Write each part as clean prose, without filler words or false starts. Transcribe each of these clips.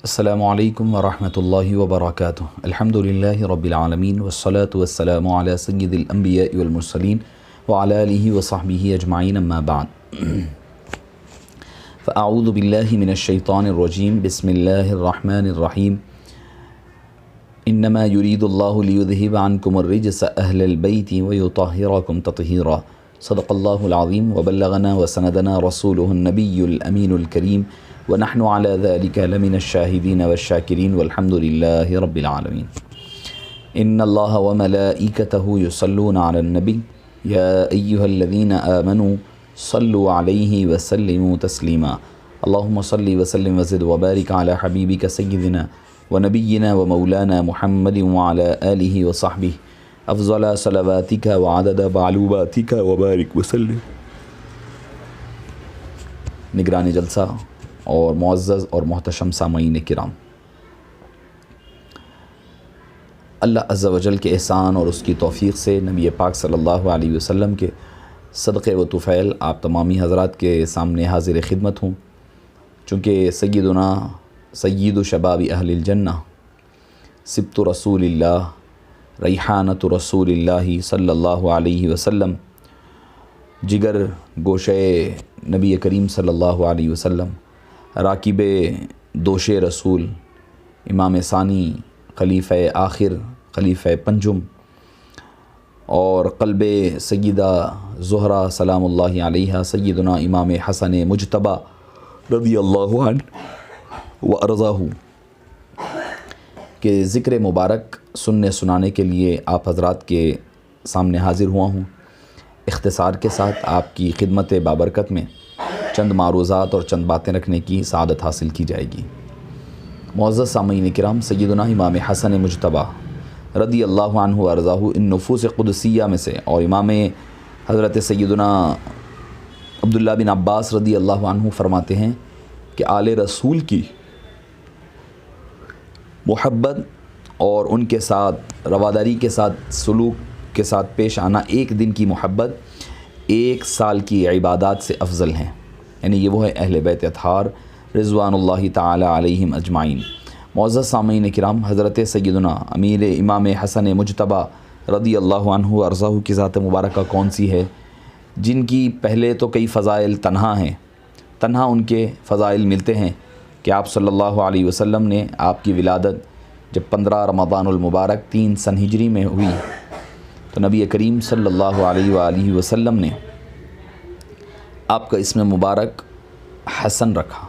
السلام علیکم ورحمۃ اللہ وبرکاتہ۔ الحمد للہ رب العالمین والصلاة والسلام علی سید الانبیاء والمرسلین وعلی آلہ وصحبہ اجمعین، اما بعد فاعوذ باللہ من الشیطان الرجیم، بسم اللہ الرحمن الرحیم۔ انما یرید اللہ لیذہب عنکم الرجس اہل البیت ویطہرکم تطہیرا۔ صدق اللہ العظیم وبلغنا وسندنا رسولہ النبی الامین الکریم ونحن على ذلك لمن الشاهدين والشاكرين والحمد لله رب العالمين۔ ان الله وملائكته يصلون على النبي يا ايها الذين آمنوا صلوا عليه وسلموا تسليما۔ اللهم صل وسلم وزد وبارك على حبيبك سيدنا ونبينا ومولانا محمد وعلى آله وصحبه افضل صلواتك وعدد معلوماتك وبارك وسلم۔ نگران جلسہ اور معزز اور محتشم سامعین کرام، اللہ عز و جل کے احسان اور اس کی توفیق سے نبی پاک صلی اللہ علیہ وسلم کے صدقے و طفیل آپ تمامی حضرات کے سامنے حاضر خدمت ہوں۔ چونکہ سیدنا سید شباب اہل الجنہ، سبط رسول اللہ، ریحانۃ رسول اللہ صلی اللہ علیہ وسلم، جگر گوشے نبی کریم صلی اللہ علیہ وسلم، راکب دوش رسول، امام ثانی، خلیفہ آخر، خلیفہ پنجم، اور قلب سیدہ زہرا سلام اللہ علیہا، سیدنا امام حسن مجتبی رضی اللہ عنہ و ارضاہ کے ذکر مبارک سننے سنانے کے لیے آپ حضرات کے سامنے حاضر ہوا ہوں۔ اختصار کے ساتھ آپ کی خدمت بابرکت میں چند معروضات اور چند باتیں رکھنے کی سعادت حاصل کی جائے گی۔ معزز سامعین کرام، سیدنا امام حسن مجتبی رضی اللہ عنہ وارضاہ ان نفوس قدسیہ میں سے، اور امام حضرت سیدنا عبداللہ بن عباس رضی اللہ عنہ فرماتے ہیں کہ آل رسول کی محبت اور ان کے ساتھ رواداری کے ساتھ سلوک کے ساتھ پیش آنا ایک دن کی محبت 1 سال کی عبادات سے افضل ہیں۔ یعنی یہ وہ ہے اہل بیت اطہار رضوان اللہ تعالی علیہم اجمعین۔ معزز سامعین کرام، حضرت سیدنا امیر امام حسن مجتبی رضی اللہ عنہ وارضاہ کی ذات مبارکہ کون سی ہے جن کی پہلے تو کئی فضائل تنہا ہیں، تنہا ان کے فضائل ملتے ہیں کہ آپ صلی اللہ علیہ وسلم نے آپ کی ولادت جب 15 رمضان المبارک 3 سن ہجری میں ہوئی تو نبی کریم صلی اللہ علیہ وآلہ وسلم نے آپ کا اسم مبارک حسن رکھا۔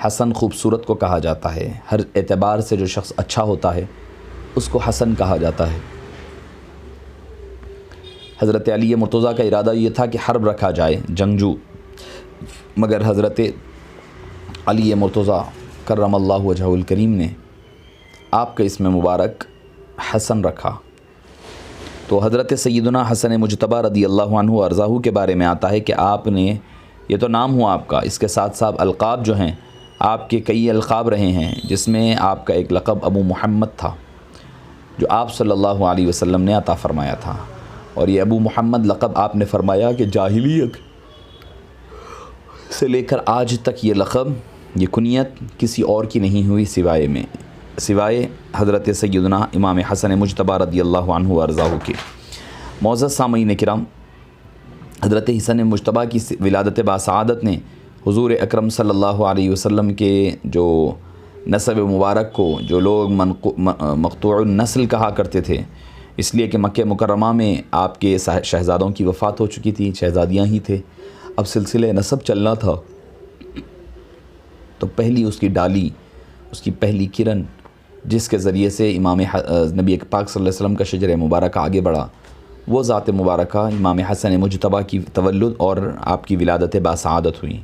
حسن خوبصورت کو کہا جاتا ہے، ہر اعتبار سے جو شخص اچھا ہوتا ہے اس کو حسن کہا جاتا ہے۔ حضرت علی مرتضیٰ کا ارادہ یہ تھا کہ حرب رکھا جائے، جنگجو، مگر حضرت علی مرتضیٰ کرم اللہ وجہہ الکریم نے آپ کا اسم مبارک حسن رکھا۔ تو حضرت سیدنا حسن مجتبی رضی اللہ عنہ وارضاہ کے بارے میں آتا ہے کہ آپ نے، یہ تو نام ہوا آپ کا، اس کے ساتھ ساتھ القاب جو ہیں آپ کے کئی القاب رہے ہیں، جس میں آپ کا ایک لقب ابو محمد تھا جو آپ صلی اللہ علیہ وسلم نے عطا فرمایا تھا، اور یہ ابو محمد لقب آپ نے فرمایا کہ جاہلیت سے لے کر آج تک یہ لقب، یہ کنیت کسی اور کی نہیں ہوئی سوائے حضرت سیدنا امام حسن مجتبی رضی اللہ عنہ وارضاہ کے۔ معزز سامعین کرام، حضرت حسن مجتبی کی ولادت باسعادت نے حضور اکرم صلی اللہ علیہ وسلم کے جو نسب مبارک کو جو لوگ مقطوع النسل کہا کرتے تھے، اس لیے کہ مکہ مکرمہ میں آپ کے شہزادوں کی وفات ہو چکی تھی، شہزادیاں ہی تھے، اب سلسلہ نسب چلنا تھا، تو پہلی اس کی ڈالی، اس کی پہلی کرن جس کے ذریعے سے امام نبی پاک صلی اللہ علیہ وسلم کا شجر مبارکہ آگے بڑھا، وہ ذات مبارکہ امام حسن مجتبی کی تولد اور آپ کی ولادت باسعادت ہوئی۔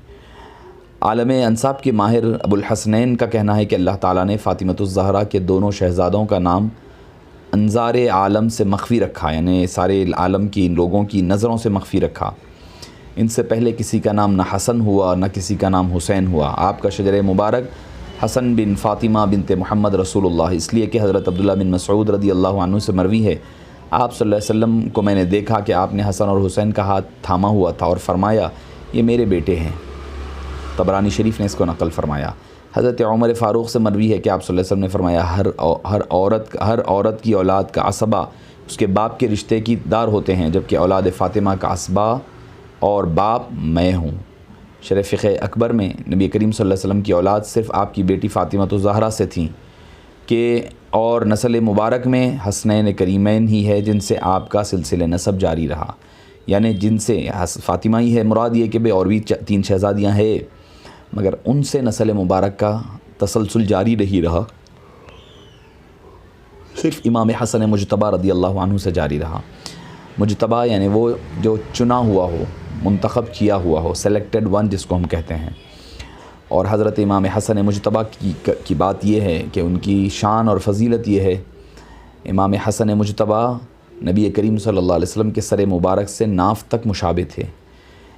عالم انساب کے ماہر ابو الحسنین کا کہنا ہے کہ اللہ تعالیٰ نے فاطمۃ الزہرا کے دونوں شہزادوں کا نام انظار عالم سے مخفی رکھا، یعنی سارے عالم کی لوگوں کی نظروں سے مخفی رکھا۔ ان سے پہلے کسی کا نام نہ حسن ہوا نہ کسی کا نام حسین ہوا۔ آپ کا شجر مبارک حسن بن فاطمہ بنت محمد رسول اللہ، اس لیے کہ حضرت عبداللہ بن مسعود رضی اللہ عنہ سے مروی ہے، آپ صلی اللہ علیہ وسلم کو میں نے دیکھا کہ آپ نے حسن اور حسین کا ہاتھ تھاما ہوا تھا اور فرمایا یہ میرے بیٹے ہیں۔ طبرانی شریف نے اس کو نقل فرمایا۔ حضرت عمر فاروق سے مروی ہے کہ آپ صلی اللہ علیہ وسلم نے فرمایا ہر عورت کی اولاد کا عصبہ اس کے باپ کے رشتے کی دار ہوتے ہیں، جبکہ اولاد فاطمہ کا عصبہ اور باپ میں ہوں۔ شرح فقہ اکبر میں نبی کریم صلی اللہ علیہ وسلم کی اولاد صرف آپ کی بیٹی فاطمہ الزہرا سے تھیں کہ اور نسل مبارک میں حسنین کریمین ہی ہے جن سے آپ کا سلسلہ نسب جاری رہا، یعنی جن سے فاطمہ ہی ہے، مراد یہ کہ بھئی اور بھی 3 شہزادیاں ہیں مگر ان سے نسل مبارک کا تسلسل جاری نہیں رہا، صرف امام حسن مجتبیٰ رضی اللہ عنہ سے جاری رہا۔ مجتبیٰ یعنی وہ جو چنا ہوا ہو، منتخب کیا ہوا ہو، سلیکٹڈ ون جس کو ہم کہتے ہیں۔ اور حضرت امام حسن مجتبیٰ کی بات یہ ہے کہ ان کی شان اور فضیلت یہ ہے، امام حسن مجتبیٰ نبی کریم صلی اللہ علیہ وسلم کے سر مبارک سے ناف تک مشابہ تھے،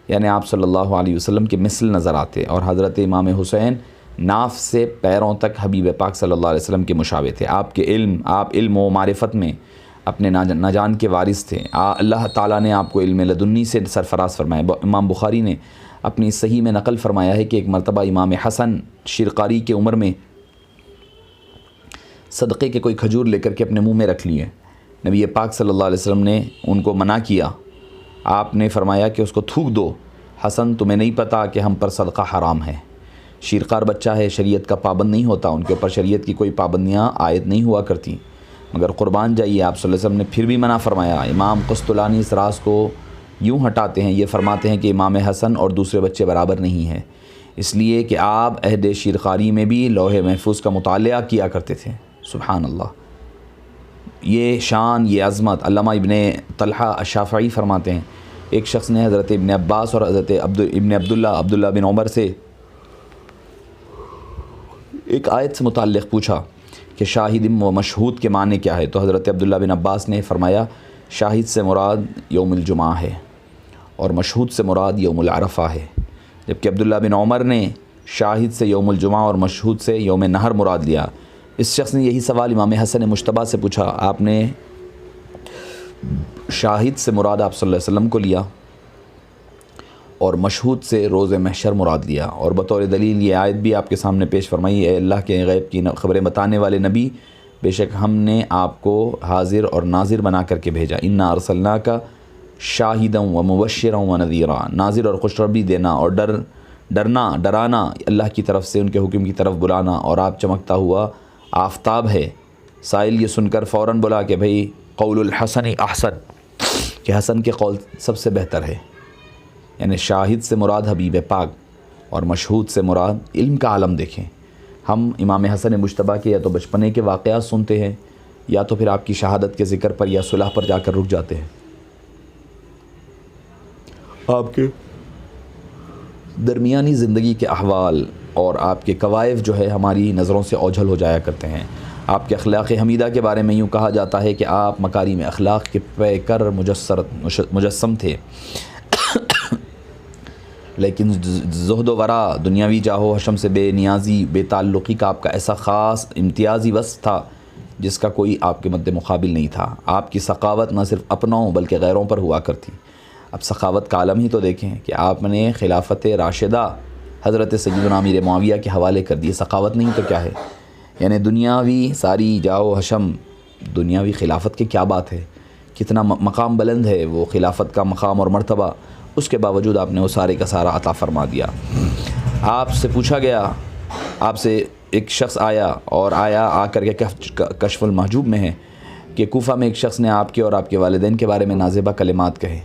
یعنی آپ صلی اللہ علیہ وسلم کے مثل نظر آتے، اور حضرت امام حسین ناف سے پیروں تک حبیب پاک صلی اللہ علیہ وسلم کے مشابہ تھے۔ آپ علم و معرفت میں اپنے ناجان کے وارث تھے۔ اللہ تعالیٰ نے آپ کو علم لدنی سے سرفراز فرمایا۔ امام بخاری نے اپنی صحیح میں نقل فرمایا ہے کہ ایک مرتبہ امام حسن شرقاری کے عمر میں صدقے کے کوئی کھجور لے کر کے اپنے منہ میں رکھ لیے، نبی پاک صلی اللہ علیہ وسلم نے ان کو منع کیا، آپ نے فرمایا کہ اس کو تھوک دو، حسن تمہیں نہیں پتا کہ ہم پر صدقہ حرام ہے، شیرخوار بچہ ہے، شریعت کا پابند نہیں ہوتا، ان کے اوپر شریعت کی کوئی پابندیاں عائد نہیں ہوا کرتی، مگر قربان جائیے آپ صلی اللہ علیہ وسلم نے پھر بھی منع فرمایا۔ امام قسطلانی اس راز کو یوں ہٹاتے ہیں، یہ فرماتے ہیں کہ امام حسن اور دوسرے بچے برابر نہیں ہیں، اس لیے کہ آپ عہد شیرخواری میں بھی لوح محفوظ کا مطالعہ کیا کرتے تھے۔ سبحان اللہ، یہ شان، یہ عظمت۔ علامہ ابن طلحہ الشافعی فرماتے ہیں ایک شخص نے حضرت ابن عباس اور حضرت ابن عبداللہ بن عمر سے ایک آیت سے متعلق پوچھا کہ شاہد و مشہود کے معنی کیا ہے، تو حضرت عبداللہ بن عباس نے فرمایا شاہد سے مراد یوم الجمعہ ہے اور مشہود سے مراد یوم العرفہ ہے، جبکہ عبداللہ بن عمر نے شاہد سے یوم الجمعہ اور مشہود سے یوم نہر مراد لیا۔ اس شخص نے یہی سوال امام حسن مجتبیٰ سے پوچھا، آپ نے شاہد سے مراد آپ صلی اللہ علیہ وسلم کو لیا اور مشہود سے روز محشر مراد لیا، اور بطور دلیل یہ آیت بھی آپ کے سامنے پیش فرمائی، اے اللہ کے غیب کی خبریں بتانے والے نبی، بے شک ہم نے آپ کو حاضر اور ناظر بنا کر کے بھیجا، انا ارسلناک شاہدا و مبشرا و نذیرا، ناظر اور خوشخبری دینا اور ڈرانا اللہ کی طرف سے، ان کے حکم کی طرف بلانا، اور آپ چمکتا ہوا آفتاب ہے۔ سائل یہ سن کر فوراً بولا کہ بھئی قول الحسن احسن، کہ حسن کے قول سب سے بہتر ہے، یعنی شاہد سے مراد حبیب پاک اور مشہود سے مراد علم کا عالم۔ دیکھیں ہم امام حسن مجتبیٰ کے یا تو بچپنے کے واقعات سنتے ہیں یا تو پھر آپ کی شہادت کے ذکر پر یا صلح پر جا کر رک جاتے ہیں۔ آپ کے درمیانی زندگی کے احوال اور آپ کے کوائف جو ہے ہماری نظروں سے اوجھل ہو جایا کرتے ہیں۔ آپ کے اخلاق حمیدہ کے بارے میں یوں کہا جاتا ہے کہ آپ مکارم اخلاق کے پیکر مجسم تھے، لیکن زہد و ورع، دنیاوی جاہ و حشم سے بے نیازی، بے تعلقی کا آپ کا ایسا خاص امتیازی وصف تھا جس کا کوئی آپ کے مد مقابل نہیں تھا۔ آپ کی سخاوت نہ صرف اپنوں بلکہ غیروں پر ہوا کرتی۔ اب سخاوت کا عالم ہی تو دیکھیں کہ آپ نے خلافت راشدہ حضرت سیدنا امیر معاویہ کے حوالے کر دی، سخاوت نہیں تو کیا ہے؟ یعنی دنیاوی ساری جاہ و حشم، دنیاوی خلافت کی کیا بات ہے، کتنا مقام بلند ہے وہ خلافت کا مقام اور مرتبہ، اس کے باوجود آپ نے وہ سارے کا سارا عطا فرما دیا۔ آپ سے پوچھا گیا، آپ سے ایک شخص آ کر کے کشف المحجوب میں ہے کہ کوفہ میں ایک شخص نے آپ کے اور آپ کے والدین کے بارے میں نازیبہ کلمات کہے۔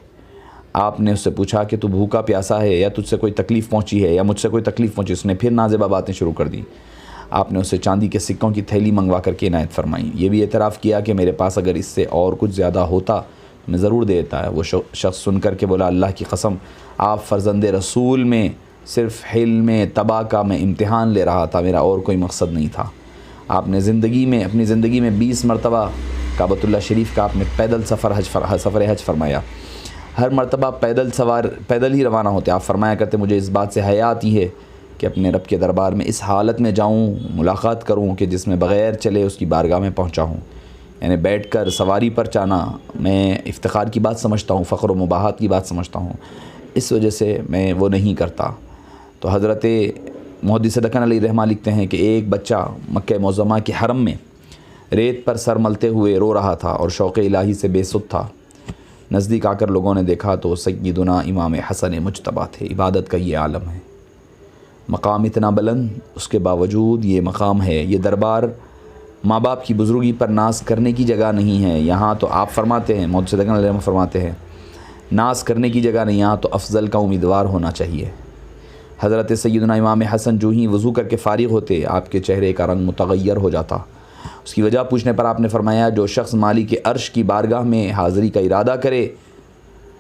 آپ نے اس سے پوچھا کہ تو بھوکا پیاسا ہے یا تجھ سے کوئی تکلیف پہنچی ہے یا مجھ سے کوئی تکلیف پہنچی، اس نے پھر نازیبہ باتیں شروع کر دی۔ آپ نے اسے چاندی کے سکوں کی تھیلی منگوا کر کے عنایت فرمائی، یہ بھی اعتراف کیا کہ میرے پاس اگر اس سے اور کچھ زیادہ ہوتا میں ضرور دیتا ہے۔ وہ شخص سن کر کے بولا اللہ کی قسم، آپ فرزند رسول میں صرف حلم تباہ کا میں امتحان لے رہا تھا، میرا اور کوئی مقصد نہیں تھا۔ آپ نے اپنی زندگی میں 20 مرتبہ کعبۃ اللہ شریف کا آپ نے پیدل سفر حج فرمایا، ہر مرتبہ پیدل ہی روانہ ہوتے۔ آپ فرمایا کرتے مجھے اس بات سے حیا آتی ہے کہ اپنے رب کے دربار میں اس حالت میں جاؤں، ملاقات کروں کہ جس میں بغیر چلے اس کی بارگاہ میں پہنچا ہوں، یعنی بیٹھ کر سواری پر جانا میں افتخار کی بات سمجھتا ہوں، فخر و مباحت کی بات سمجھتا ہوں، اس وجہ سے میں وہ نہیں کرتا۔ تو حضرت محدث دکن علیہ رحمہ لکھتے ہیں کہ ایک بچہ مکہ معظمہ کے حرم میں ریت پر سر ملتے ہوئے رو رہا تھا اور شوق الہی سے بے سدھ تھا۔ نزدیک آ کر لوگوں نے دیکھا تو سیدنا امام حسن مجتبیٰ تھے۔ عبادت کا یہ عالم ہے، مقام اتنا بلند، اس کے باوجود یہ مقام ہے، یہ دربار ماں باپ کی بزرگی پر ناز کرنے کی جگہ نہیں ہے۔ یہاں تو آپ فرماتے ہیں، محدث دکن علیہ رحمہ فرماتے ہیں، ناز کرنے کی جگہ نہیں، یہاں تو افضل کا امیدوار ہونا چاہیے۔ حضرت سیدنا امام حسن جو ہی وضو کر کے فارغ ہوتے، آپ کے چہرے کا رنگ متغیر ہو جاتا۔ اس کی وجہ پوچھنے پر آپ نے فرمایا، جو شخص مالک عرش کی بارگاہ میں حاضری کا ارادہ کرے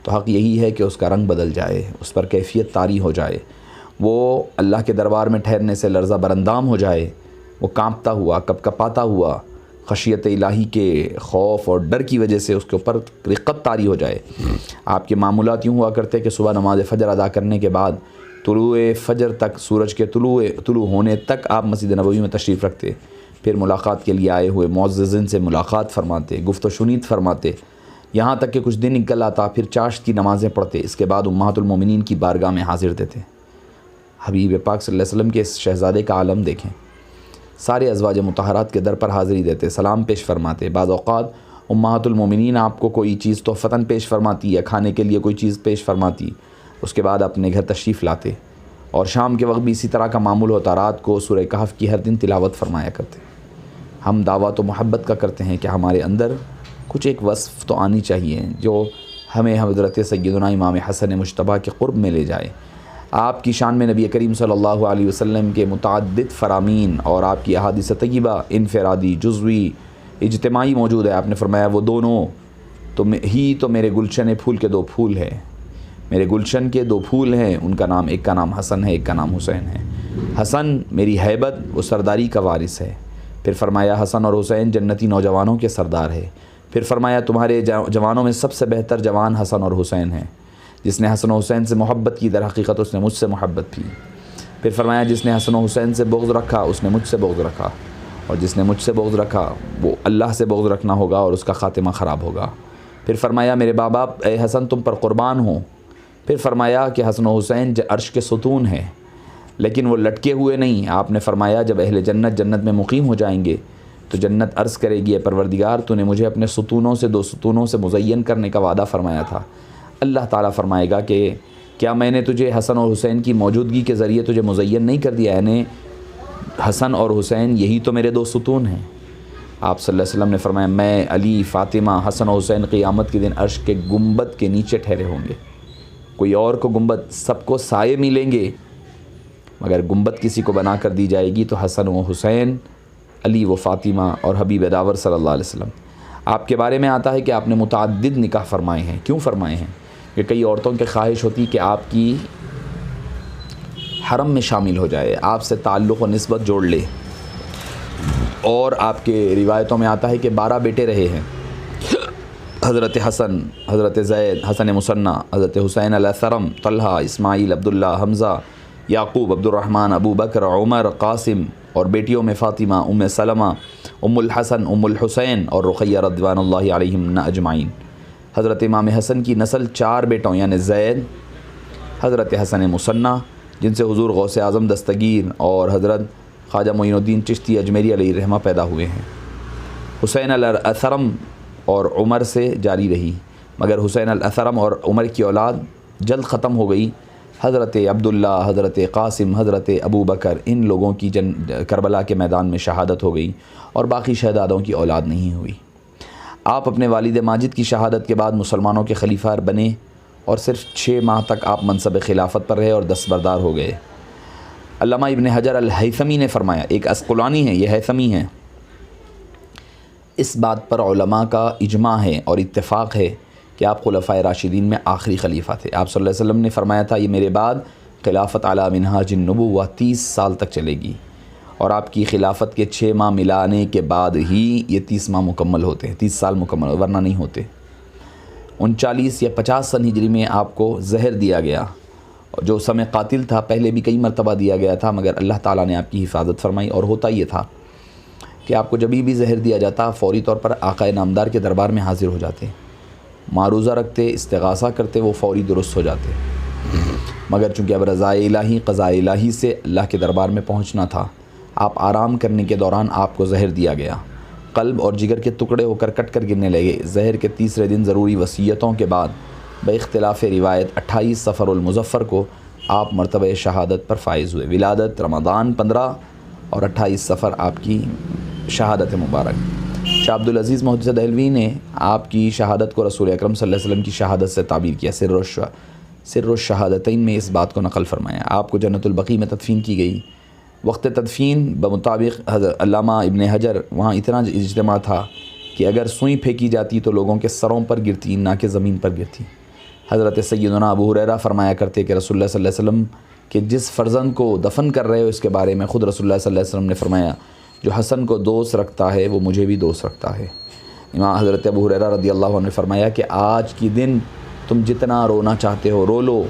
تو حق یہی ہے کہ اس کا رنگ بدل جائے، اس پر کیفیت طاری ہو جائے، وہ اللہ کے دربار میں ٹھہرنے سے لرزہ برندام ہو جائے، وہ کانپتا ہوا، کپکپاتا ہوا، خشیت الہی کے خوف اور ڈر کی وجہ سے اس کے اوپر رقت طاری ہو جائے۔ آپ کے معمولات یوں ہوا کرتے کہ صبح نماز فجر ادا کرنے کے بعد طلوع فجر تک، سورج کے طلوع ہونے تک آپ مسجد نبوی میں تشریف رکھتے، پھر ملاقات کے لیے آئے ہوئے معززین سے ملاقات فرماتے، گفت و شنید فرماتے، یہاں تک کہ کچھ دن نکل آتا، پھر چاشت کی نمازیں پڑھتے، اس کے بعد امہات المومنین کی بارگاہ میں حاضر دیتے۔ حبیب پاک صلی اللہ علیہ وسلم کے اس شہزادے کا عالم دیکھیں، سارے ازواج مطہرات کے در پر حاضری دیتے، سلام پیش فرماتے۔ بعض اوقات امہات المومنین آپ کو کوئی چیز تحفتاً پیش فرماتی یا کھانے کے لیے کوئی چیز پیش فرماتی، اس کے بعد اپنے گھر تشریف لاتے، اور شام کے وقت بھی اسی طرح کا معمول ہوتا۔ رات کو سورہ کہف کی ہر دن تلاوت فرمایا کرتے۔ ہم دعویٰ تو محبت کا کرتے ہیں کہ ہمارے اندر کچھ ایک وصف تو آنی چاہیے جو ہمیں حضرت سیدنا امام حسن مجتبیٰ کے قرب میں لے جائے۔ آپ کی شان میں نبی کریم صلی اللہ علیہ وسلم کے متعدد فرامین اور آپ کی احادیث طیبہ انفرادی، جزوی، اجتماعی موجود ہے۔ آپ نے فرمایا، وہ دونوں تو میرے گلشن پھول کے دو پھول ہیں، میرے گلشن کے دو پھول ہیں، ان کا نام، ایک کا نام حسن ہے، ایک کا نام حسین ہے۔ حسن میری ہیبت و سرداری کا وارث ہے۔ پھر فرمایا، حسن اور حسین جنتی نوجوانوں کے سردار ہے۔ پھر فرمایا، تمہارے جوانوں میں سب سے بہتر جوان حسن اور حسین ہیں۔ جس نے حسن و حسین سے محبت کی، در حقیقت اس نے مجھ سے محبت کی۔ پھر فرمایا، جس نے حسن و حسین سے بغض رکھا اس نے مجھ سے بغض رکھا، اور جس نے مجھ سے بغض رکھا وہ اللہ سے بغض رکھنا ہوگا اور اس کا خاتمہ خراب ہوگا۔ پھر فرمایا، میرے بابا اے حسن تم پر قربان ہوں۔ پھر فرمایا کہ حسن و حسین عرش کے ستون ہیں، لیکن وہ لٹکے ہوئے نہیں۔ آپ نے فرمایا، جب اہل جنت میں مقیم ہو جائیں گے تو جنت عرض کرے گی، اے پروردگار تو نے مجھے اپنے ستونوں سے، دو ستونوں سے مزین کرنے کا وعدہ فرمایا تھا۔ اللہ تعالیٰ فرمائے گا کہ کیا میں نے تجھے حسن اور حسین کی موجودگی کے ذریعے تجھے مزین نہیں کر دیا؟ یعنی حسن اور حسین یہی تو میرے دو ستون ہیں۔ آپ صلی اللہ علیہ وسلم نے فرمایا، میں، علی، فاطمہ، حسن و حسین قیامت کے دن عرش کے گنبد کے نیچے ٹھہرے ہوں گے۔ کوئی اور کو گنبد، سب کو سائے ملیں گے، مگر گنبد کسی کو بنا کر دی جائے گی تو حسن و حسین، علی و فاطمہ اور حبیب داور صلی اللہ علیہ وسلم۔ آپ کے بارے میں آتا ہے کہ آپ نے متعدد نکاح فرمائے ہیں۔ کیوں فرمائے ہیں؟ کہ کئی عورتوں کی خواہش ہوتی کہ آپ کی حرم میں شامل ہو جائے، آپ سے تعلق و نسبت جوڑ لے، اور آپ کے روایتوں میں آتا ہے کہ 12 بیٹے رہے ہیں، حضرت حسن، حضرت زید، حسن مثنیٰ، حضرت حسین علیہ السلام، طلحہ، اسماعیل، عبداللہ، حمزہ، یعقوب، عبد الرحمن، ابو بکر، عمر، قاسم، اور بیٹیوں میں فاطمہ، ام سلمہ، ام الحسن، ام الحسین اور رقیہ رضوان اللہ علیہم اجمعین۔ حضرت امام حسن کی نسل 4 بیٹوں یعنی زید، حضرت حسن مثنیٰ جن سے حضور غوث اعظم دستگیر اور حضرت خواجہ معین الدین چشتی اجمیری علیہ رحمہ پیدا ہوئے ہیں۔ حسین الاثرم اور عمر سے جاری رہی، مگر حسین الاثرم اور عمر کی اولاد جلد ختم ہو گئی۔ حضرت عبداللہ، حضرت قاسم، حضرت ابو بکر، ان لوگوں کی کربلا کے میدان میں شہادت ہو گئی، اور باقی شہدادوں کی اولاد نہیں ہوئی۔ آپ اپنے والد ماجد کی شہادت کے بعد مسلمانوں کے خلیفہ بنے، اور صرف 6 ماہ تک آپ منصب خلافت پر رہے اور دستبردار ہو گئے۔ علامہ ابن حجر الہیثمی نے فرمایا، ایک اسقلانی ہیں، یہ ہیثمی ہیں، اس بات پر علماء کا اجماع ہے اور اتفاق ہے کہ آپ خلفائے راشدین میں آخری خلیفہ تھے۔ آپ صلی اللہ علیہ وسلم نے فرمایا تھا، یہ میرے بعد خلافت علی منہاج النبوہ 30 سال تک چلے گی، اور آپ کی خلافت کے 6 ماہ ملانے کے بعد ہی یہ 30 ماہ مکمل ہوتے ہیں، 30 سال مکمل، ورنہ نہیں ہوتے۔ 39 یا 50 سن ہجری میں آپ کو زہر دیا گیا، جو سم قاتل تھا، پہلے بھی کئی مرتبہ دیا گیا تھا، مگر اللہ تعالیٰ نے آپ کی حفاظت فرمائی، اور ہوتا یہ تھا کہ آپ کو جبھی بھی زہر دیا جاتا فوری طور پر آقا نامدار کے دربار میں حاضر ہو جاتے، معروضہ رکھتے، استغاثہ کرتے، وہ فوری درست ہو جاتے۔ مگر چونکہ اب رضائے الہی قضاء الہی سے اللہ کے دربار میں پہنچنا تھا، آپ آرام کرنے کے دوران آپ کو زہر دیا گیا، قلب اور جگر کے ٹکڑے ہو کر کٹ کر گرنے لگے۔ زہر کے تیسرے دن ضروری وصیتوں کے بعد باختلاف روایت 28 صفر المظفر کو آپ مرتبہ شہادت پر فائز ہوئے۔ ولادت رمضان 15 اور 28 صفر آپ کی شہادت مبارک۔ شاہ عبدالعزیز محدث دہلوی نے آپ کی شہادت کو رسول اکرم صلی اللہ علیہ وسلم کی شہادت سے تعبیر کیا۔ سر الشہادتین میں اس بات کو نقل فرمایا۔ آپ کو جنت البقیع میں تدفین کی گئی۔ وقت تدفین بمطابق علامہ ابن حجر وہاں اتنا اجتماع تھا کہ اگر سوئی پھینکی جاتی تو لوگوں کے سروں پر گرتی، نہ کہ زمین پر گرتی۔ حضرت سیدنا ابو ہریرہ فرمایا کرتے کہ رسول اللہ صلی اللہ علیہ وسلم کہ جس فرزند کو دفن کر رہے ہو اس کے بارے میں خود رسول اللہ صلی اللہ علیہ وسلم نے فرمایا جو حسن کو دوست رکھتا ہے وہ مجھے بھی دوست رکھتا ہے۔ امام حضرت ابو ہریرہ رضی اللہ عنہ نے فرمایا کہ آج کی دن تم جتنا رونا چاہتے ہو رو لو،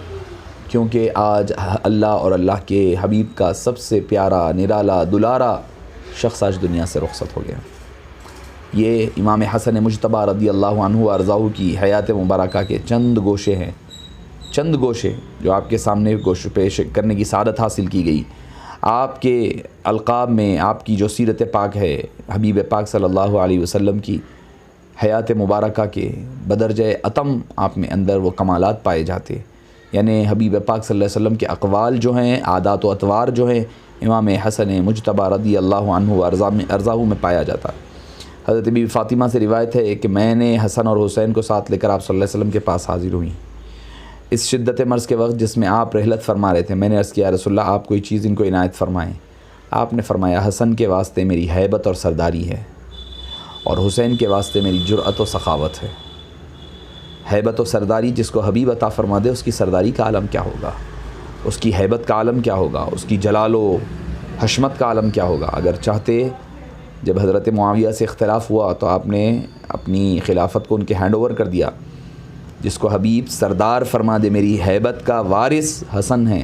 کیونکہ آج اللہ اور اللہ کے حبیب کا سب سے پیارا، نرالا، دلارا شخص آج دنیا سے رخصت ہو گیا۔ یہ امام حسن مجتبیٰ رضی اللہ عنہ وارضاہ کی حیات مبارکہ کے چند گوشے ہیں، چند گوشے جو آپ کے سامنے گوشے پیش کرنے کی سعادت حاصل کی گئی۔ آپ کے القاب میں آپ کی جو سیرت پاک ہے، حبیب پاک صلی اللہ علیہ وسلم کی حیات مبارکہ کے بدرجہ اتم آپ میں اندر وہ کمالات پائے جاتے، یعنی حبیب پاک صلی اللہ علیہ وسلم کے اقوال جو ہیں، عادات و اطوار جو ہیں، امام حسن مجتبیٰ رضی اللہ عنہ ارضاہ میں پایا جاتا۔ حضرت بی بی فاطمہ سے روایت ہے کہ میں نے حسن اور حسین کو ساتھ لے کر آپ صلی اللہ علیہ وسلم کے پاس حاضر ہوئی اس شدت مرض کے وقت جس میں آپ رحلت فرما رہے تھے۔ میں نے عرض کیا رسول اللہ آپ کوئی چیز ان کو عنایت فرمائیں۔ آپ نے فرمایا حسن کے واسطے میری ہیبت اور سرداری ہے، اور حسین کے واسطے میری جرأت و سخاوت ہے۔ ہیبت و سرداری جس کو حبیب عطا فرما دے اس کی سرداری کا عالم کیا ہوگا، اس کی ہیبت کا عالم کیا ہوگا، اس کی جلال و حشمت کا عالم کیا ہوگا۔ اگر چاہتے جب حضرت معاویہ سے اختلاف ہوا تو آپ نے اپنی خلافت کو ان کے ہینڈ اوور کر دیا۔ جس کو حبیب سردار فرما دے میری ہیبت کا وارث حسن ہے،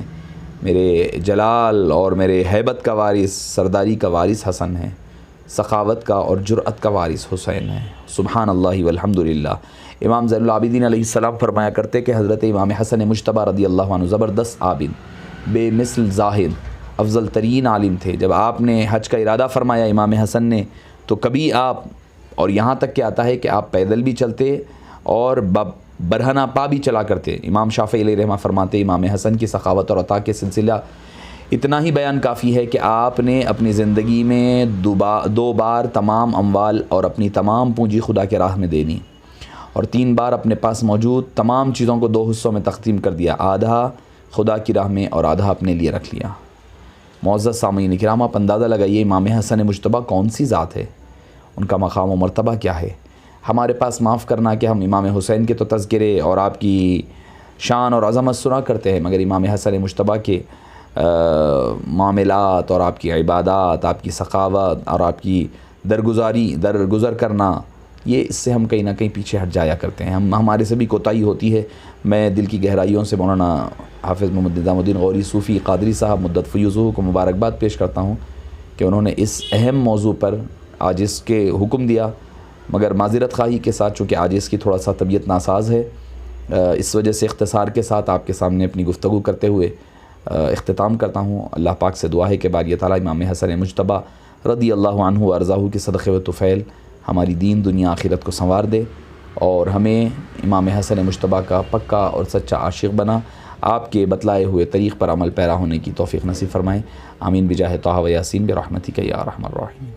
میرے جلال اور میرے ہیبت کا وارث، سرداری کا وارث حسن ہے، سخاوت کا اور جرأت کا وارث حسین ہے۔ سبحان اللہ والحمد للہ۔ امام زین العابدین علیہ السلام فرمایا کرتے کہ حضرت امام حسن مجتبیٰ رضی اللہ عنہ زبردست عابد، بے مثل زاہد، افضل ترین عالم تھے۔ جب آپ نے حج کا ارادہ فرمایا امام حسن نے تو کبھی آپ، اور یہاں تک کہ آتا ہے کہ آپ پیدل بھی چلتے اور برہنہ پا بھی چلا کرتے۔ امام شافعی علیہ رحمہ فرماتے امام حسن کی سخاوت اور عطا کے سلسلہ اتنا ہی بیان کافی ہے کہ آپ نے اپنی زندگی میں دو بار تمام اموال اور اپنی تمام پونجی خدا کے راہ میں دینی، اور 3 بار اپنے پاس موجود تمام چیزوں کو 2 حصوں میں تقسیم کر دیا، آدھا خدا کی راہ میں اور آدھا اپنے لیے رکھ لیا۔ معزز سامعین کرام، آپ اندازہ لگائیے امام حسن مجتبیٰ کون سی ذات ہے، ان کا مقام و مرتبہ کیا ہے۔ ہمارے پاس معاف کرنا کہ ہم امام حسین کے تو تذکرے اور آپ کی شان اور عظمت سنا کرتے ہیں، مگر امام حسن مجتبیٰ کے معاملات اور آپ کی عبادات، آپ کی سخاوت اور آپ کی درگزر کرنا، یہ اس سے ہم کہیں نہ کہیں پیچھے ہٹ جایا کرتے ہیں۔ ہمارے سے بھی کوتاہی ہوتی ہے۔ میں دل کی گہرائیوں سے مولانا حافظ محمد نظام الدین غوری صوفی قادری صاحب مدت فیضہ کو مبارکباد پیش کرتا ہوں کہ انہوں نے اس اہم موضوع پر آج اس کے حکم دیا، مگر معذرت خواہی کے ساتھ چونکہ آج اس کی تھوڑا سا طبیعت ناساز ہے، اس وجہ سے اختصار کے ساتھ آپ کے سامنے اپنی گفتگو کرتے ہوئے اختتام کرتا ہوں۔ اللہ پاک سے دعا ہے کہ باری تعالیٰ امام حسن مجتبیٰ رضی اللہ عنہ وارضاہ کے صدقے و طفیل ہماری دین دنیا آخرت کو سنوار دے، اور ہمیں امام حسن مجتبیٰ کا پکا اور سچا عاشق بنا آپ کے بتلائے ہوئے طریق پر عمل پیرا ہونے کی توفیق نصیب فرمائیں۔ آمین بجاہ طہ و یاسین برحمتک یا ارحم الراحمین۔